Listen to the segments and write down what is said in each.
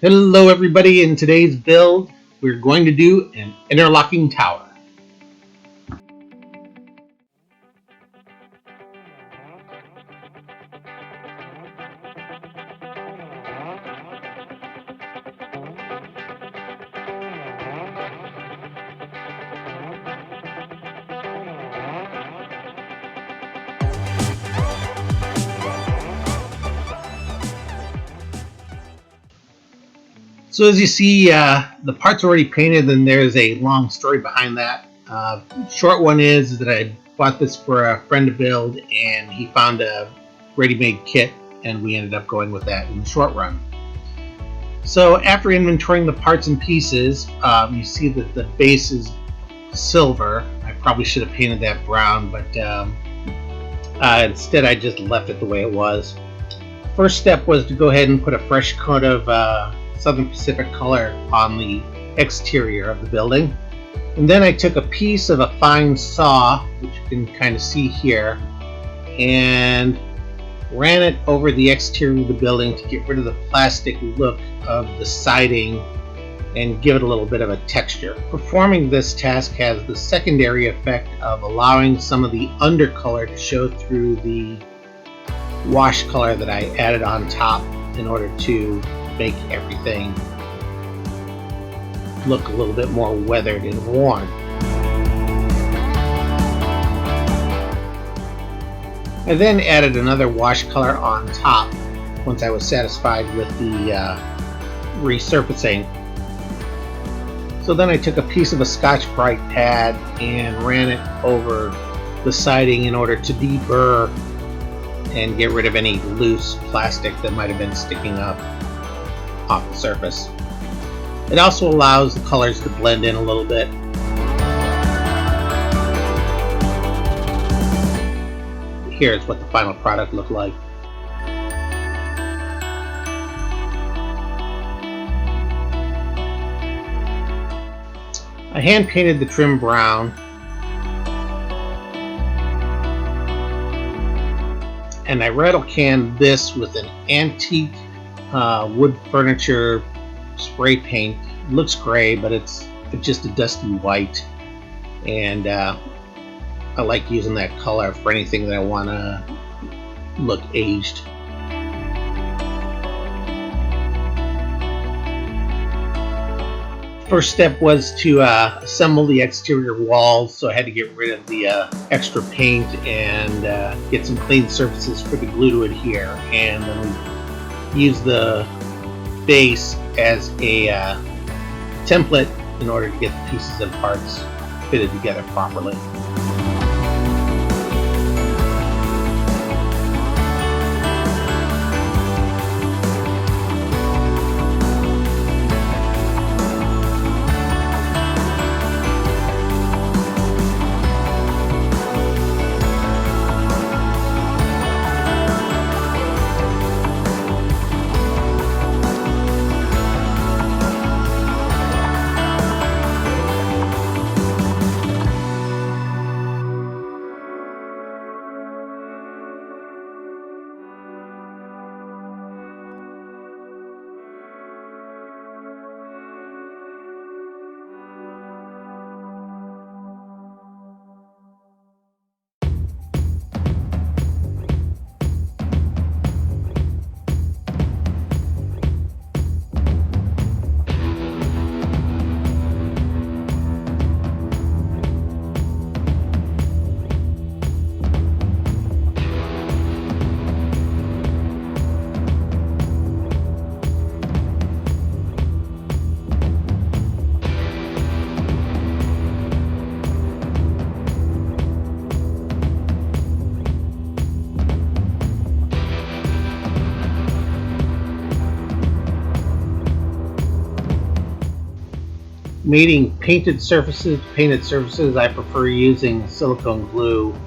Hello everybody, in today's build we're going to do an interlocking tower. So as you see, the part's already painted, and there's a long story behind that. Short one is that I bought this for a friend to build, and he found a ready-made kit, and we ended up going with that in the short run. So after inventorying the parts and pieces, you see that the base is silver. I probably should have painted that brown, but instead I just left it the way it was. First step was to go ahead and put a fresh coat of Southern Pacific color on the exterior of the building. And then I took a piece of a fine saw, which you can kind of see here, and ran it over the exterior of the building to get rid of the plastic look of the siding and give it a little bit of a texture. Performing this task has the secondary effect of allowing some of the undercolor to show through the wash color that I added on top in order to make everything look a little bit more weathered and worn. I then added another wash color on top once I was satisfied with the resurfacing. So then I took a piece of a Scotch-Brite pad and ran it over the siding in order to deburr and get rid of any loose plastic that might have been sticking up off the surface. It also allows the colors to blend in a little bit. Here's what the final product looked like. I hand painted the trim brown, and I rattle canned this with an antique wood furniture spray paint. It looks gray, but it's just a dusty white, and I like using that color for anything that I want to look aged. First step was to assemble the exterior walls, so I had to get rid of the extra paint and get some clean surfaces for the glue to adhere, and then use the base as a template in order to get the pieces and parts fitted together properly. Mating painted surfaces to painted surfaces, I prefer using silicone glue.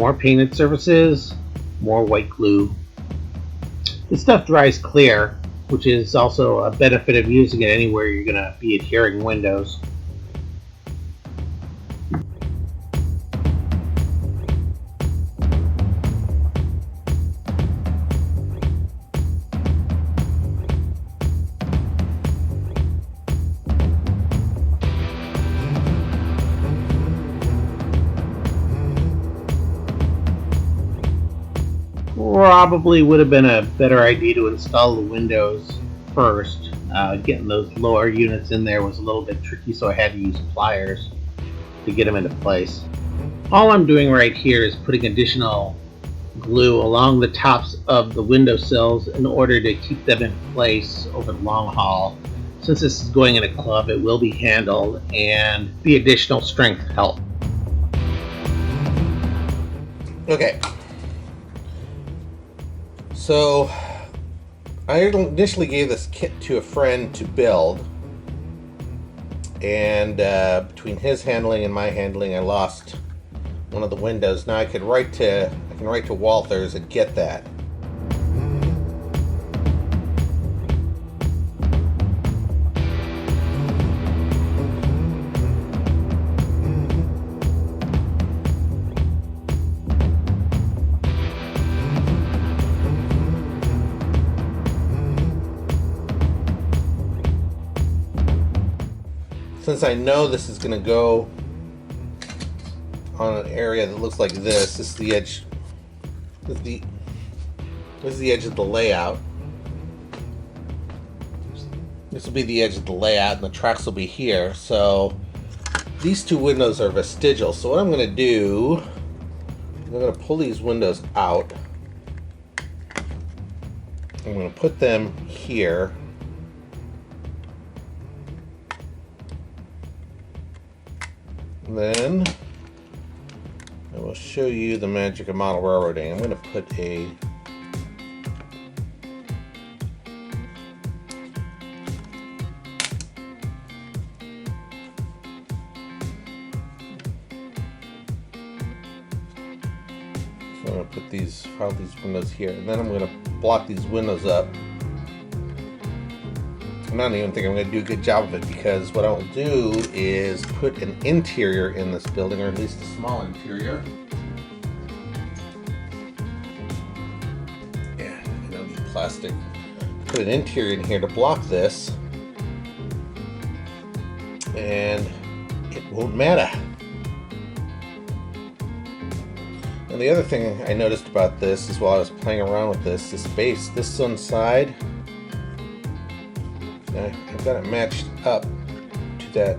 more painted surfaces, more white glue. This stuff dries clear, which is also a benefit of using it anywhere you're going to be adhering windows. Probably would have been a better idea to install the windows first. Getting those lower units in there was a little bit tricky, so I had to use pliers to get them into place. All I'm doing right here is putting additional glue along the tops of the windowsills in order to keep them in place over the long haul. Since this is going in a club, it will be handled, and the additional strength help. Okay. So, I initially gave this kit to a friend to build, and between his handling and my handling, I lost one of the windows. Now I can write to Walthers and get that. Since I know this is going to go on an area that looks like this, this is the edge. This is the edge of the layout. This will be the edge of the layout, and the tracks will be here. So these two windows are vestigial. So what I'm going to do, I'm going to pull these windows out. I'm going to put them here. Then I will show you the magic of model railroading. I'm going to put a file these windows here, and then I'm going to block these windows up. I don't even think I'm going to do a good job of it, because what I will do is put an interior in this building, or at least a small interior. Yeah, I don't need plastic. Put an interior in here to block this, and it won't matter. And the other thing I noticed about this is, while I was playing around with this base, this one side, I've got it matched up to that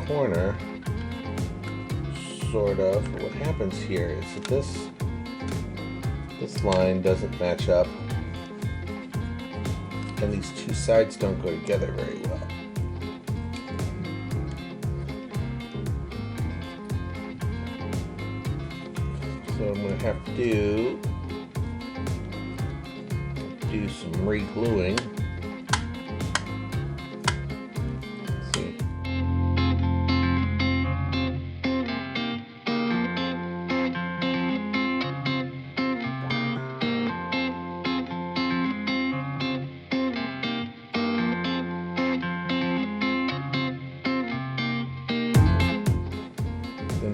corner, sort of. But what happens here is that this line doesn't match up, and these two sides don't go together very well. So I'm going to have to do some re-gluing.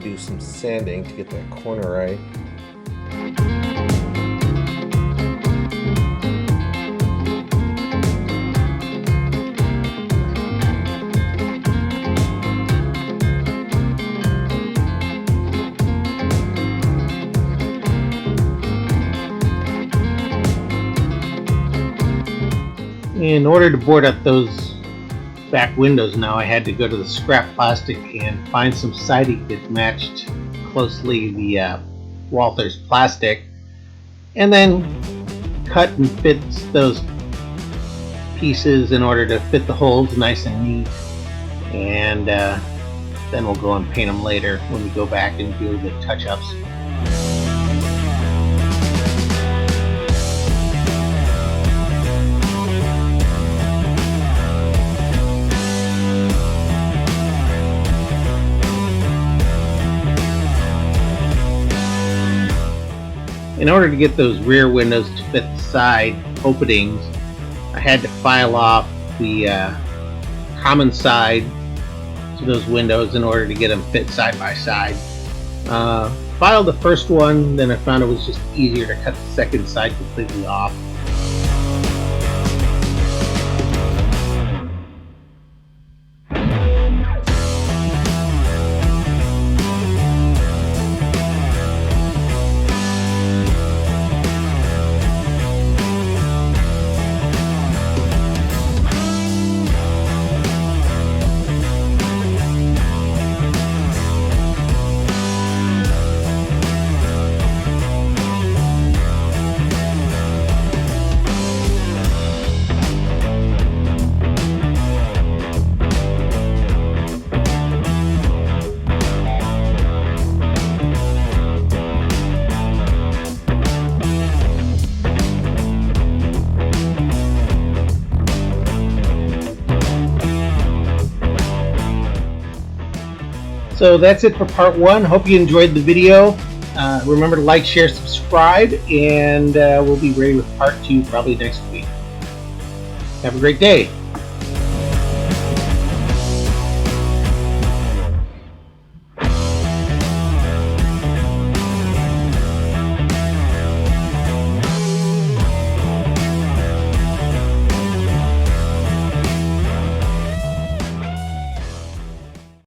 Do some sanding to get that corner right. In order to board up those back windows, now I had to go to the scrap plastic and find some siding that matched closely the Walthers plastic, and then cut and fit those pieces in order to fit the holes nice and neat, and then we'll go and paint them later when we go back and do the touch-ups. in order to get those rear windows to fit the side openings, I had to file off the common side to those windows in order to get them fit side by side. Filed the first one, then I found it was just easier to cut the second side completely off. So that's it for part one. Hope you enjoyed the video. Remember to like, share, subscribe, and we'll be ready with part two probably next week. Have a great day.